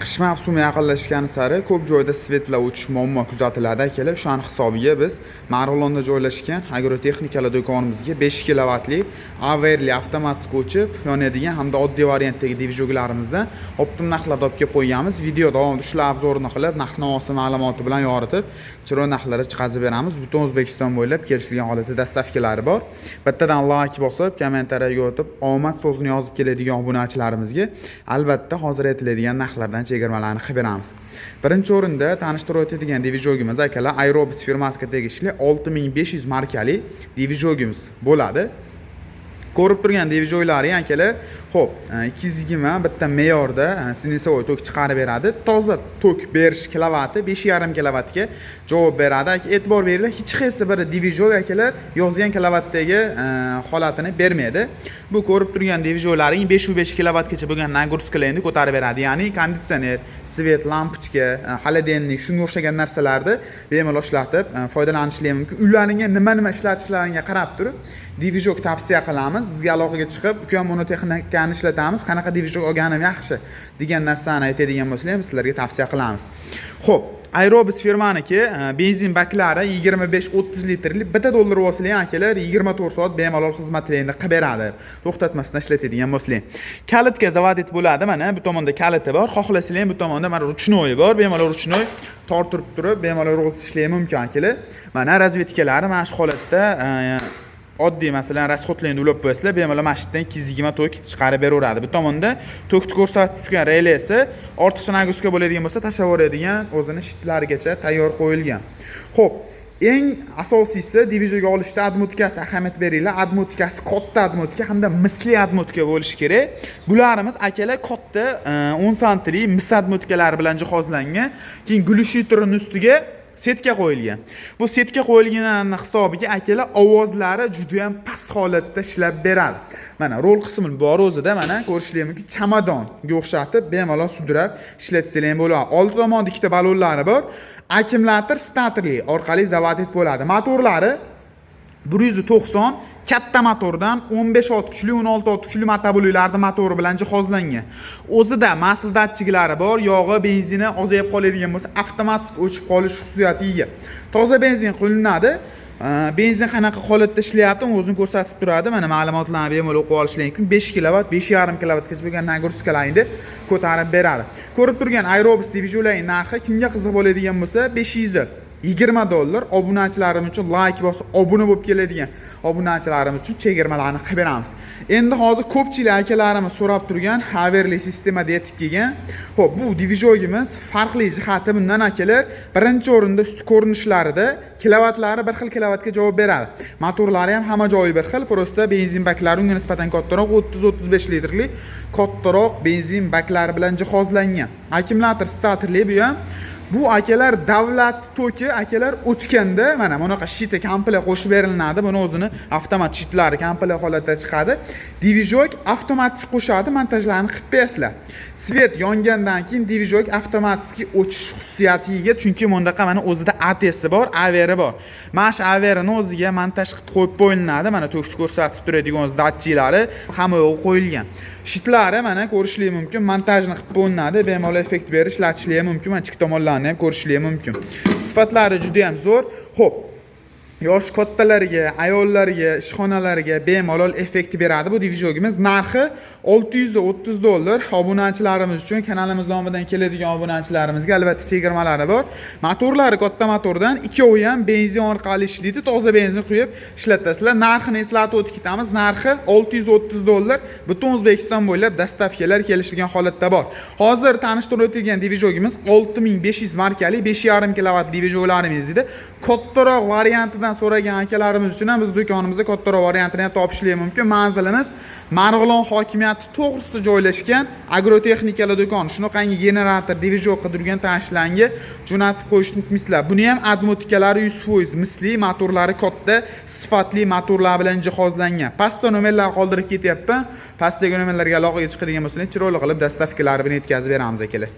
Qish mavsumi yaqinlashgani sari ko'p joyda svetlar o'chish muammo kuzatiladi akalar. O'shaning hisobiga biz Marg'ilonda joylashgan agrotexnikalar do'konimizga 5 kilovatli Averli avtomatik o'chib yonadigan hamda oddiy variantdagi dvijoklarimizdan optim narxlarda olib kelib qo'yamiz. Video davomida shular obzorini qilib, narx-navosi ma'lumoti bilan yoritib, chiroyli narxlarga chiqazib beramiz. Butun O'zbekiston bo'ylab kelishilgan holatda dastavkalari bor. Bittadan like bosib, kommentariyaga o'tib, omad so'zini yozib keladigan obunachilarimizga albatta hozir aytiladigan narxlardan chegirmalarni qilib beramiz. Birinchi o'rinda tanishtirib o'tadigan dvijogimiz akalar Aerobis firmasiga tegishli 6500 markali dvijogimiz bo'ladi. Ko'rib turgan dvijoklari akalar, xo'p, 220 bitta me'yorda sinusoid tok chiqarib beradi. Toza tok berish kilovati 5,5 kilovatga javob beradi. E'tibor beringlar, hech qaysi bir dvijok akalar yozgan kilovatdagi holatini bermaydi. Bu ko'rib turgan dvijoklaring 5,5 kilovatgacha bo'lgan nagruskalarni ko'tarib beradi. Ya'ni konditsioner, svet, lampochka, xolodilnik shunga o'xshagan narsalarni bemalol ishlatib foydalanishingiz mumkin. Ularga nima ishlatishlaringga qarab turib dvijok tavsiya qilamiz. Bizga aloqaga chiqib, "Uka, buni texnikani ishlatamiz, qanaqa dvijok olganim yaxshi" degan narsani aytadigan bo'lsangiz, biz sizlarga tavsiya qilamiz. Xo'p, Aerobis firmaniki benzin baklari 25-30 litrli bitta dollar bo'lsa-lar akalar 24 soat bemalol xizmatlarini qilib beradi. To'xtatmasdan ishlatadigan bo'lsangiz. Kalitga zavodit bo'ladi. Mana bu tomonda kaliti bor. Xohlasangiz bu tomonda mana ruchnoy bor. Bemalol ruchnoy tortirib turib, bemalol o'g'izlab ishlayman mumkin akalar. Mana razvedkalari mana shu holatda oddiy masalan rasxodlarni ulab qo'yasizlar, bemalol mashitdan 220 tok chiqarib beraveradi. Bu tomonda tokni ko'rsatib turgan relesi ortiqcha nagruska bo'ladigan bo'lsa tashlab yuboradigan o'zini shitlarigacha tayyor qo'yilgan. Xo'p, eng asosiysi dvijok olishda admotkasi ahamiyat beringlar. Admotkasi katta admotka hamda misli admotka bo'lishi kerak. Bularimiz akalar katta 10 santli mis admotkalari bilan jihozlangan. Keyin glyushitrin ustiga setka qo'yilgan. Bu setka qo'yilganning hisobiga akalar ovozlari juda ham past holatda ishlab beradi. Mana rol qismi bor o'zida, mana ko'rishingiz mumkin, chamadonga o'xshatib bemalol sudrab ishlatsangiz bo'ladi. Old tomonda ikkita ballonlari bor. Akkumulyator statorli orqali zavodit bo'ladi. Motorlari 190 katta motordan 15 ot kuchli, 16 ot kuchli motobollarning motori bilan jihozlangan. O'zida masl datchiklari bor, yog'i, benzini ozayib qoladigan bo'lsa, avtomatik o'chib qolish xususiyatiga ega. Toza benzin qilinadi. Benzin qanaqa holatda ishlayapti, o'zini ko'rsatib turadi. Mana ma'lumotlarni bemalol o'qib olishingiz mumkin. 5 kilovat, 5,5 kilovatgacha bo'lgan nagruskalarni ko'tarib beradi. Ko'rib turgan Aerobis dvijoklarning narxi kimga qiziq bo'ladigan bo'lsa, 520 dollar. Obunachilarimiz uchun like bosib, obuna bo'lib keladigan obunachilarimiz uchun chegirmalarni qilib beramiz. Endi hozir ko'pchilik akalarimiz so'rab turgan Averli sistemada yetib kelgan. Xo'p, bu dvijogimiz farqli jihati bundan akalar, birinchi o'rinda ust ko'rinishlarida kilovatlari bir xil kilovatga javob beradi. Motorlari ham hamma joyi bir xil, prosta benzin baklari unga nisbatan kattaroq 30-35 litrli kattaroq benzin baklari bilan jihozlangan. Akkumulyator statorli bu ham. Bu akalar davlat toki akalar o'chganda mana bunaqa shita kamplar qo'shib beriladi. Buni o'zini avtomat shitlari kamplar holatda chiqadi. Dvijok avtomatik qo'shadi, montajlarni qilib berasizlar. Svet yongandan keyin dvijok avtomatik o'chish xususiyatiga ega, chunki bundaqa mana o'zida ATS bor, averi bor. Mana shu averini o'ziga montaj qilib qo'yib qo'yiladi. Mana tokni ko'rsatib turadigan o'z datchiklari hamma yo'q qo'yilgan. Shitlari mana ko'rishingiz mumkin, montajni qilib qo'yiladi, bemalol effekt berish, ishlatishlar mumkin. Mana ikki tomonlarni ham ko'rishingiz mumkin. Sifatlari juda ham zo'r. Xo'p, yosh kattalarga, ayollarga, ishxonalarga bemalol effekt beradi. Bu dvijogimiz narxi 630 dollar. Obunachilarimiz uchun kanalimiz nomidan keladigan obunachilarimizga albatta chegirmalari bor. Motorlari katta motordan, ikkovi ham benzin orqali ishlaydi. Toza benzin quyib ishlatasizlar. Narxini eslatib o'tib ketamiz. Narxi 630 dollar. Butun O'zbekiston bo'ylab dastavkalar kelishgan holatda bor. Hozir tanishtirib o'tilgan dvijogimiz 6500 markali 5,5 kilovat dvijoklarimiz edi. Kattaroq variantidan so'ragan akalarimiz uchun ham biz do'konimizda kattaroq variantini ham topishingiz mumkin. Manzilimiz Marg'ilon hokimiyati to'g'risida joylashgan agrotexnikalar do'koni. Shunaqangi generator, dvijok qidirgan tanishlarga jo'natib qo'yishni unutmaysizlar. Buni ham admotkalari 100% misli, motorlari katta, sifatli motorlar bilan jihozlangan. Pastda nomerlar qoldirib ketyapman. Pastdagi nomerlarga aloqaga chiqadigan bo'lsangiz, chiroyli qilib dastavkalar bilan yetkazib beramiz akalar.